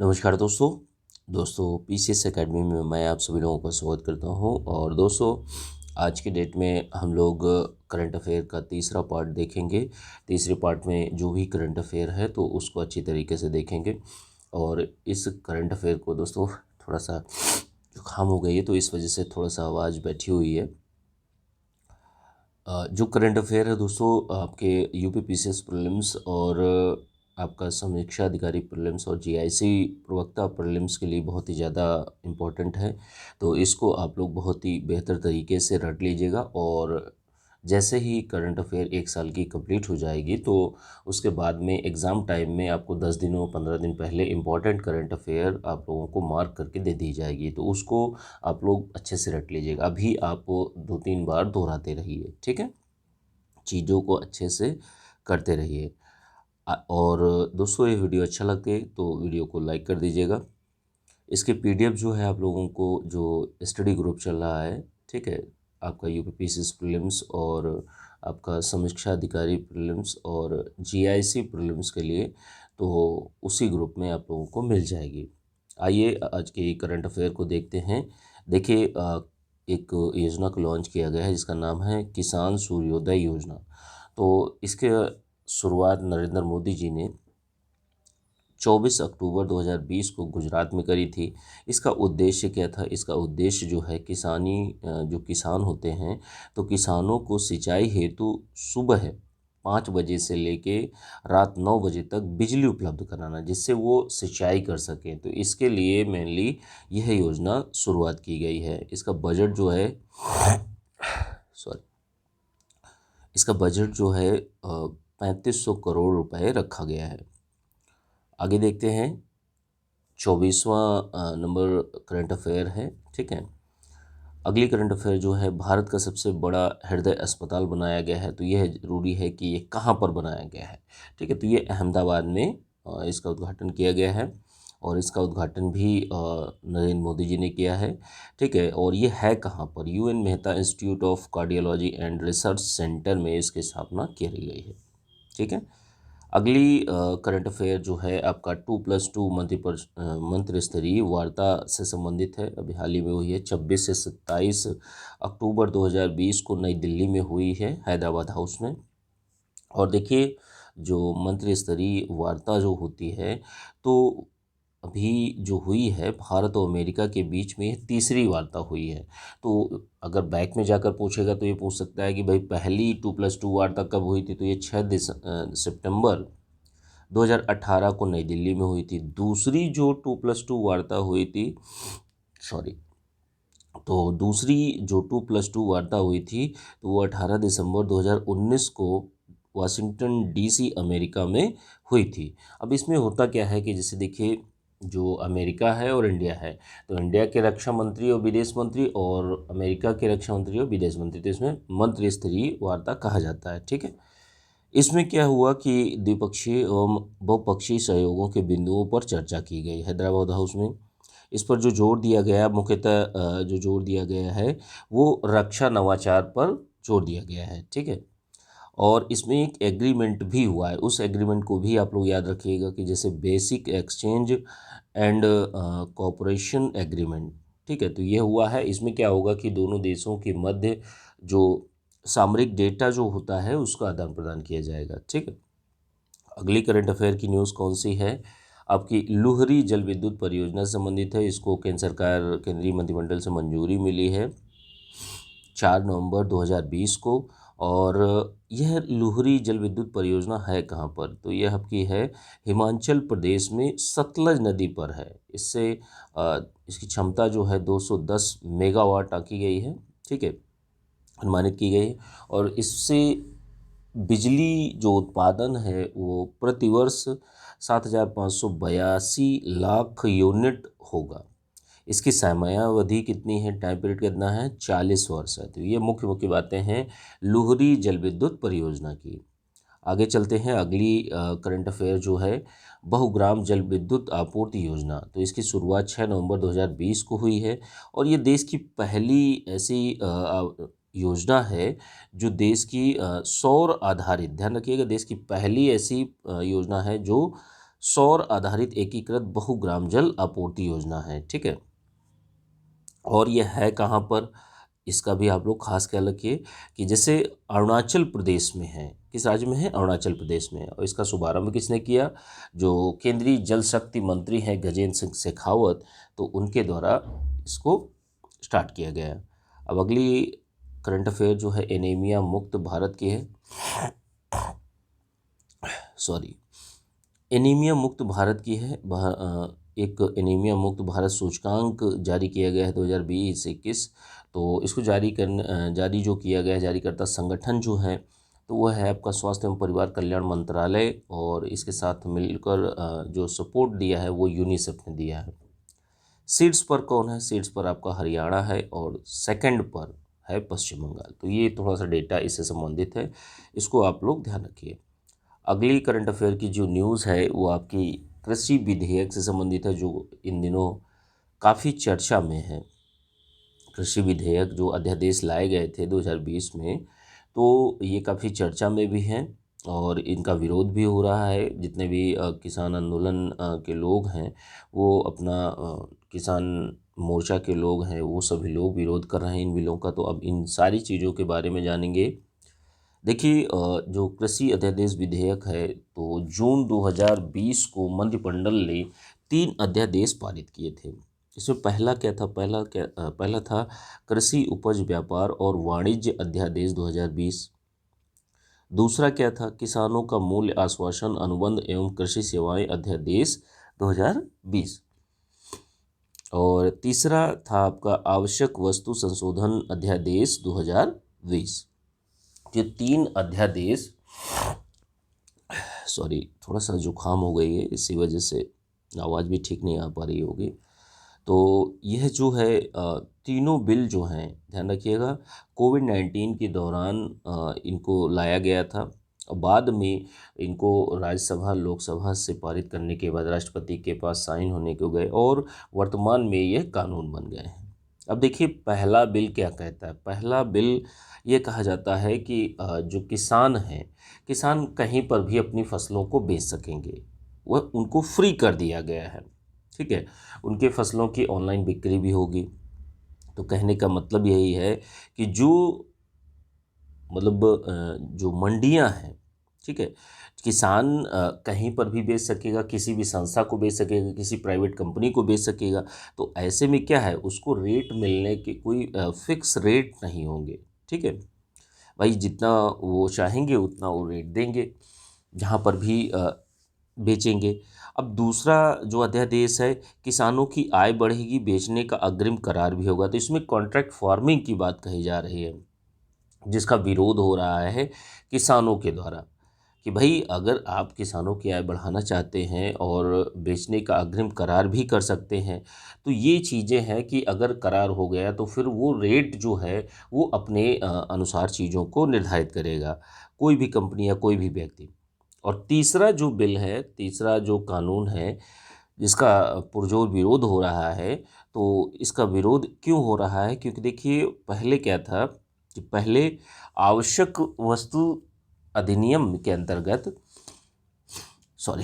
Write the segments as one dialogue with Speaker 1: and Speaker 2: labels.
Speaker 1: नमस्कार दोस्तों PCS academy में मैं आप सभी लोगों का स्वागत करता हूं। और दोस्तों, आज के डेट में हम लोग करंट अफेयर का तीसरा पार्ट देखेंगे। तीसरे पार्ट में जो भी करंट अफेयर है तो उसको अच्छी तरीके से देखेंगे। और इस करंट अफेयर को दोस्तों थोड़ा सा जुकाम हो गई है तो इस वजह से थोड़ा सा आवाज़ बैठी हुई है। जो करंट अफेयर है दोस्तों आपके यूपी पीसीएस प्रीलिम्स और आपका समीक्षा अधिकारी प्रीलिम्स और जीआईसी प्रवक्ता प्रीलिम्स के लिए बहुत ही ज़्यादा इम्पोर्टेंट है। तो इसको आप लोग बहुत ही बेहतर तरीके से रट लीजिएगा। और जैसे ही करंट अफेयर एक साल की कंप्लीट हो जाएगी तो उसके बाद में एग्ज़ाम टाइम में आपको 10 दिनों 15 दिन पहले इम्पॉर्टेंट करंट अफेयर आप लोगों को मार्क करके दे दी जाएगी। तो उसको आप लोग अच्छे से रट लीजिएगा। अभी आप 2-3 बार दोहराते रहिए, ठीक है। चीज़ों को अच्छे से करते रहिए। और दोस्तों, ये वीडियो अच्छा लगे तो वीडियो को लाइक कर दीजिएगा। इसके पीडीएफ जो है आप लोगों को जो स्टडी ग्रुप चल रहा है, ठीक है, आपका यूपी पीसीएस प्रीलिम्स और आपका समीक्षा अधिकारी प्रीलिम्स और जीआईसी प्रीलिम्स के लिए, तो उसी ग्रुप में आप लोगों को मिल जाएगी। आइए आज के करंट अफेयर को देखते हैं। देखिए, एक योजना को लॉन्च किया गया है जिसका नाम है किसान सूर्योदय योजना। तो इसके शुरुआत नरेंद्र मोदी जी ने 24 अक्टूबर 2020 को गुजरात में करी थी। इसका उद्देश्य क्या था? इसका उद्देश्य जो है जो किसान होते हैं तो किसानों को सिंचाई हेतु सुबह 5 बजे से लेके रात 9 बजे तक बिजली उपलब्ध कराना, जिससे वो सिंचाई कर सकें। तो इसके लिए मेनली यह योजना शुरुआत की गई है। इसका बजट जो है सॉरी इसका बजट जो है 3500 करोड़ रुपए रखा गया है। आगे देखते हैं। 24वां नंबर करंट अफेयर है, ठीक है। अगली करंट अफेयर जो है, भारत का सबसे बड़ा हृदय अस्पताल बनाया गया है। तो यह ज़रूरी है कि ये कहाँ पर बनाया गया है, ठीक है। तो ये अहमदाबाद में इसका उद्घाटन किया गया है और इसका उद्घाटन भी नरेंद्र मोदी जी ने किया है, ठीक है। और ये है कहाँ पर? UN Mehta institute of cardiology and research centre में इसकी स्थापना की गई है, ठीक है। अगली करंट अफेयर जो है आपका 2+2 मंत्री स्तरीय वार्ता से संबंधित है। अभी हाल ही में हुई है, 26 से 27 अक्टूबर 2020 को नई दिल्ली में हुई है, हैदराबाद हाउस में। और देखिए, जो मंत्री स्तरीय वार्ता जो होती है तो अभी जो हुई है भारत और अमेरिका के बीच में, यह तीसरी वार्ता हुई है। तो अगर बैक में जाकर पूछेगा तो ये पूछ सकता है कि भाई पहली 2+2 वार्ता कब हुई थी? तो ये 6 सितंबर 2018 को नई दिल्ली में हुई थी। दूसरी जो 2+2 वार्ता हुई थी, सॉरी, तो दूसरी जो 2+2 वार्ता हुई थी तो वो 18 दिसंबर 2019 को वाशिंगटन डीसी अमेरिका में हुई थी। अब इसमें होता क्या है कि जैसे देखिए, जो अमेरिका है और इंडिया है, तो इंडिया के रक्षा मंत्री और विदेश मंत्री और अमेरिका के रक्षा मंत्री और विदेश मंत्री, तो इसमें मंत्री स्तरीय वार्ता कहा जाता है, ठीक है। इसमें क्या हुआ कि द्विपक्षीय एवं बहुपक्षीय सहयोगों के बिंदुओं पर चर्चा की गई हैदराबाद हाउस में। इस पर जो जोर दिया गया, मुख्यतः जो जोर दिया गया है वो रक्षा नवाचार पर जोर दिया गया है, ठीक है। और इसमें एक एग्रीमेंट भी हुआ है। उस एग्रीमेंट को भी आप लोग याद रखिएगा कि जैसे basic exchange and cooperation agreement, ठीक है। तो ये हुआ है। इसमें क्या होगा कि दोनों देशों के मध्य जो सामरिक डेटा जो होता है उसका आदान प्रदान किया जाएगा, ठीक है। अगली करंट अफेयर की न्यूज़ कौन सी है? आपकी लुहरी जल विद्युत परियोजना से संबंधित है। इसको केंद्र सरकार, केंद्रीय मंत्रिमंडल से मंजूरी मिली है 4 नवंबर 2020 को। और यह लुहरी जल विद्युत परियोजना है कहाँ पर? तो यह आपकी है हिमाचल प्रदेश में सतलज नदी पर है। इसकी क्षमता जो है 210 मेगावाट आकी गई है, ठीक है, अनुमानित की गई है। और इससे बिजली जो उत्पादन है वो प्रतिवर्ष 7,582 लाख यूनिट होगा। इसकी समयावधि कितनी है? टाइम पीरियड कितना है? 40 वर्ष है। तो ये मुख्य मुख्य बातें हैं लुहरी जल विद्युत परियोजना की। आगे चलते हैं। अगली करंट अफेयर जो है, बहुग्राम जल विद्युत आपूर्ति योजना। तो इसकी शुरुआत 6 नवंबर 2020 को हुई है। और ये देश की पहली ऐसी योजना है जो देश की सौर आधारित, ध्यान रखिएगा, देश की पहली ऐसी योजना है जो सौर आधारित एकीकृत बहुग्राम जल आपूर्ति योजना है, ठीक है। और यह है कहाँ पर, इसका भी आप लोग खास ख्याल रखिए कि जैसे अरुणाचल प्रदेश में है, किस राज्य में है, अरुणाचल प्रदेश में है। और इसका शुभारंभ किसने किया, जो केंद्रीय जल शक्ति मंत्री हैं गजेंद्र सिंह शेखावत, तो उनके द्वारा इसको स्टार्ट किया गया है। अब अगली करंट अफेयर जो है एनीमिया मुक्त भारत की है, सॉरी, एनीमिया मुक्त भारत की है। एक एनीमिया मुक्त भारत सूचकांक जारी किया गया है 2020-21। तो इसको जारी जो किया गया है, जारी करता संगठन जो है तो वो है आपका स्वास्थ्य एवं परिवार कल्याण मंत्रालय, और इसके साथ मिलकर जो सपोर्ट दिया है वो यूनिसेफ ने दिया है। सीट्स पर कौन है, सीट्स पर आपका हरियाणा है और सेकंड पर है पश्चिम बंगाल। तो ये थोड़ा सा डेटा इससे संबंधित है, इसको आप लोग ध्यान रखिए। अगली करंट अफेयर की जो न्यूज़ है वो आपकी कृषि विधेयक से संबंधित है, जो इन दिनों काफ़ी चर्चा में है। कृषि विधेयक जो अध्यादेश लाए गए थे 2020 में, तो ये काफ़ी चर्चा में भी हैं और इनका विरोध भी हो रहा है। जितने भी किसान आंदोलन के लोग हैं, वो अपना किसान मोर्चा के लोग हैं, वो सभी लोग विरोध कर रहे हैं इन बिलों का। तो अब इन सारी चीज़ों के बारे में जानेंगे। देखिए, जो कृषि अध्यादेश विधेयक है, तो जून 2020 को मंत्रिमंडल ने 3 अध्यादेश पारित किए थे। इसमें पहला क्या था, पहला था कृषि उपज व्यापार और वाणिज्य अध्यादेश 2020। दूसरा क्या था, किसानों का मूल्य आश्वासन अनुबंध एवं कृषि सेवाएं अध्यादेश 2020। और तीसरा था आपका आवश्यक वस्तु संशोधन अध्यादेश 2020। ये 3 अध्यादेश, सॉरी थोड़ा सा जुकाम हो गई है, इसी वजह से आवाज़ भी ठीक नहीं आ पा रही होगी। तो यह जो है तीनों बिल जो हैं, ध्यान रखिएगा, कोविड-19 के दौरान इनको लाया गया था। बाद में इनको राज्यसभा लोकसभा से पारित करने के बाद राष्ट्रपति के पास साइन होने को गए और वर्तमान में यह कानून बन गए हैं। अब देखिए पहला बिल क्या कहता है। पहला बिल ये कहा जाता है कि जो किसान हैं, किसान कहीं पर भी अपनी फसलों को बेच सकेंगे, वह उनको फ्री कर दिया गया है, ठीक है। उनके फसलों की ऑनलाइन बिक्री भी होगी। तो कहने का मतलब यही है कि जो मतलब जो मंडियां हैं, ठीक है, किसान कहीं पर भी बेच सकेगा, किसी भी संस्था को बेच सकेगा, किसी प्राइवेट कंपनी को बेच सकेगा। तो ऐसे में क्या है, उसको रेट मिलने के कोई फिक्स रेट नहीं होंगे, ठीक है। भाई जितना वो चाहेंगे उतना वो रेट देंगे जहाँ पर भी बेचेंगे। अब दूसरा जो अध्यादेश है, किसानों की आय बढ़ेगी, बेचने का अग्रिम करार भी होगा। तो इसमें कॉन्ट्रैक्ट फार्मिंग की बात कही जा रही है, जिसका विरोध हो रहा है किसानों के द्वारा कि भाई अगर आप किसानों की आय बढ़ाना चाहते हैं और बेचने का अग्रिम करार भी कर सकते हैं, तो ये चीज़ें हैं कि अगर करार हो गया तो फिर वो रेट जो है वो अपने अनुसार चीज़ों को निर्धारित करेगा कोई भी कंपनी या कोई भी व्यक्ति। और तीसरा जो बिल है, तीसरा जो कानून है जिसका पुरजोर विरोध हो रहा है, तो इसका विरोध क्यों हो रहा है, क्योंकि देखिए पहले क्या था कि पहले आवश्यक वस्तु अधिनियम के अंतर्गत, सॉरी,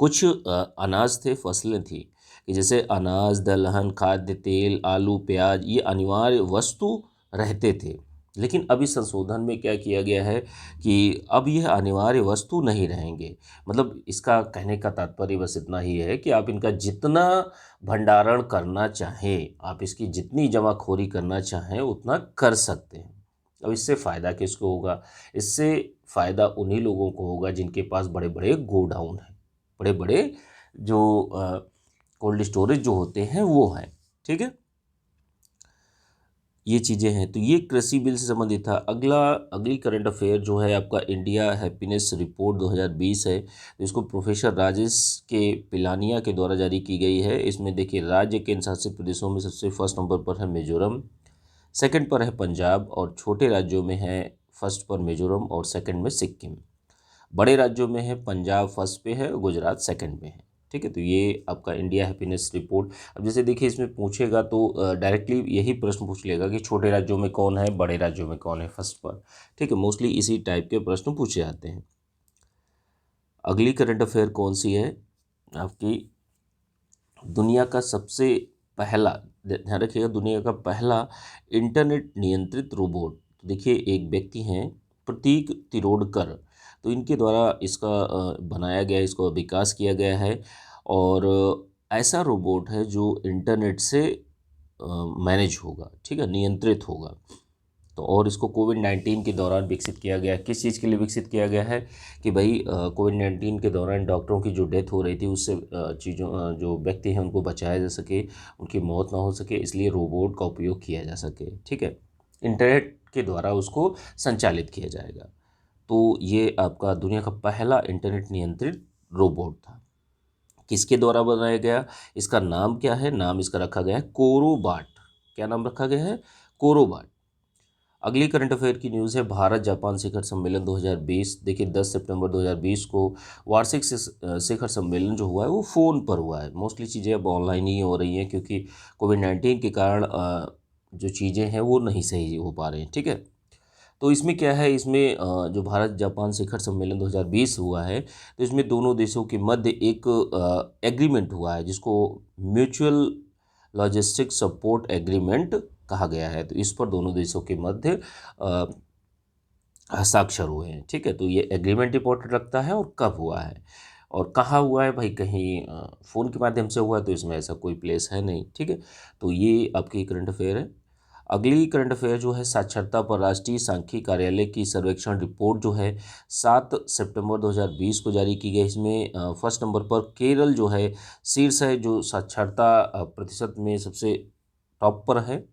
Speaker 1: कुछ अनाज थे, फसलें थी कि जैसे अनाज, दलहन, खाद्य तेल, आलू, प्याज, ये अनिवार्य वस्तु रहते थे। लेकिन अभी संशोधन में क्या किया गया है कि अब यह अनिवार्य वस्तु नहीं रहेंगे। मतलब इसका कहने का तात्पर्य बस इतना ही है कि आप इनका जितना भंडारण करना चाहें, आप इसकी जितनी जमाखोरी करना चाहें उतना कर सकते हैं। अब इससे फ़ायदा किसको होगा, इससे फ़ायदा उन्हीं लोगों को होगा जिनके पास बड़े बड़े गोडाउन हैं, बड़े बड़े जो कोल्ड स्टोरेज जो होते हैं वो हैं, ठीक है। ये चीज़ें हैं। तो ये कृषि बिल से संबंधित था। अगली करंट अफेयर जो है आपका इंडिया हैप्पीनेस रिपोर्ट 2020 है। तो इसको प्रोफेसर राजेश के पिलानिया के द्वारा जारी की गई है। इसमें देखिए राज्य केंद्र शासित प्रदेशों में सबसे फर्स्ट नंबर पर है मिजोरम, सेकंड पर है पंजाब, और छोटे राज्यों में है फर्स्ट पर मिजोरम और सेकंड में सिक्किम। बड़े राज्यों में है पंजाब फर्स्ट पे है, गुजरात सेकंड में है, ठीक है। तो ये आपका इंडिया हैप्पीनेस रिपोर्ट। अब जैसे देखिए इसमें पूछेगा तो डायरेक्टली यही प्रश्न पूछ लेगा कि छोटे राज्यों में कौन है, बड़े राज्यों में कौन है फर्स्ट पर, ठीक है। मोस्टली इसी टाइप के प्रश्न पूछे जाते हैं। अगली करंट अफेयर कौन सी है आपकी, दुनिया का सबसे पहला, ध्यान रखिएगा, दुनिया का पहला इंटरनेट नियंत्रित रोबोट। तो देखिए एक व्यक्ति हैं प्रतीक तिरोडकर, तो इनके द्वारा इसका बनाया गया, इसको विकास किया गया है। और ऐसा रोबोट है जो इंटरनेट से मैनेज होगा, ठीक है, नियंत्रित होगा। तो और इसको कोविड-19 के दौरान विकसित किया गया है। किस चीज़ के लिए विकसित किया गया है कि भाई कोविड-19 के दौरान डॉक्टरों की जो डेथ हो रही थी उससे जो व्यक्ति हैं उनको बचाया जा सके, उनकी मौत ना हो सके, इसलिए रोबोट का उपयोग किया जा सके, ठीक है। इंटरनेट के द्वारा उसको संचालित किया जाएगा। तो ये आपका दुनिया का पहला इंटरनेट नियंत्रित रोबोट था। किसके द्वारा बनाया गया, इसका नाम क्या है, नाम इसका रखा गया है कोरोबाट। क्या नाम रखा गया है, कोरोबाट। अगली करंट अफेयर की न्यूज़ है भारत जापान शिखर सम्मेलन 2020। देखिए 10 सितंबर 2020 को वार्षिक शिखर सम्मेलन जो हुआ है वो फ़ोन पर हुआ है। मोस्टली चीज़ें अब ऑनलाइन ही हो रही हैं क्योंकि कोविड-19 के कारण जो चीज़ें हैं वो नहीं सही हो पा रही हैं, ठीक है। तो इसमें क्या है, इसमें जो भारत जापान शिखर सम्मेलन 2020 हुआ है, तो इसमें दोनों देशों के मध्य एक एग्रीमेंट हुआ है जिसको म्यूचुअल लॉजिस्टिक सपोर्ट एग्रीमेंट कहा गया है। तो इस पर दोनों देशों के मध्य अ, हस्ताक्षर हुए हैं, ठीक है। तो ये एग्रीमेंट इंपॉर्टेंट रखता है और कब हुआ है और कहाँ हुआ है, भाई कहीं फ़ोन के माध्यम से हुआ है तो इसमें ऐसा कोई प्लेस है नहीं, ठीक है। तो ये आपकी करंट अफेयर है। अगली करंट अफेयर जो है साक्षरता पर राष्ट्रीय सांख्यिकी कार्यालय की सर्वेक्षण रिपोर्ट जो है 7 सितंबर 2020 को जारी की गई। इसमें फर्स्ट नंबर पर केरल जो है शीर्ष है, जो साक्षरता प्रतिशत में सबसे टॉप पर है।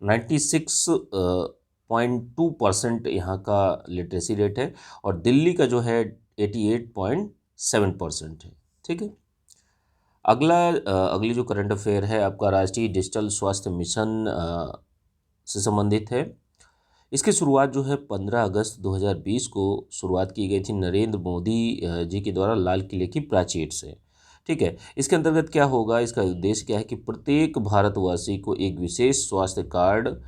Speaker 1: 96.2% यहाँ का लिटरेसी रेट है और दिल्ली का जो है 88.7% है, ठीक है। अगली जो करंट अफेयर है आपका राष्ट्रीय डिजिटल स्वास्थ्य मिशन से संबंधित है। इसकी शुरुआत जो है 15 अगस्त 2020 को शुरुआत की गई थी नरेंद्र मोदी जी के द्वारा लाल किले की प्राचीर से, ठीक है। इसके अंतर्गत क्या होगा, इसका उद्देश्य क्या है कि प्रत्येक भारतवासी को एक विशेष स्वास्थ्य कार्ड,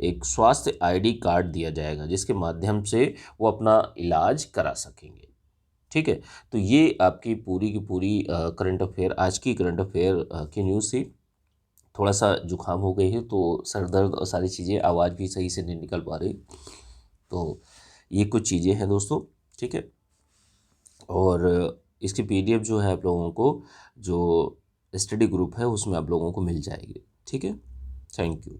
Speaker 1: एक स्वास्थ्य आईडी कार्ड दिया जाएगा जिसके माध्यम से वो अपना इलाज करा सकेंगे, ठीक है। तो ये आपकी पूरी की पूरी करंट अफेयर, आज की करंट अफेयर की न्यूज़ थी। थोड़ा सा जुकाम हो गई है तो सर दर्द और सारी चीज़ें, आवाज़ भी सही से नहीं निकल पा रही। तो ये कुछ चीज़ें हैं दोस्तों, ठीक है। और इसकी पीडीएफ जो है आप लोगों को, जो स्टडी ग्रुप है उसमें आप लोगों को मिल जाएगी, ठीक है। Thank you.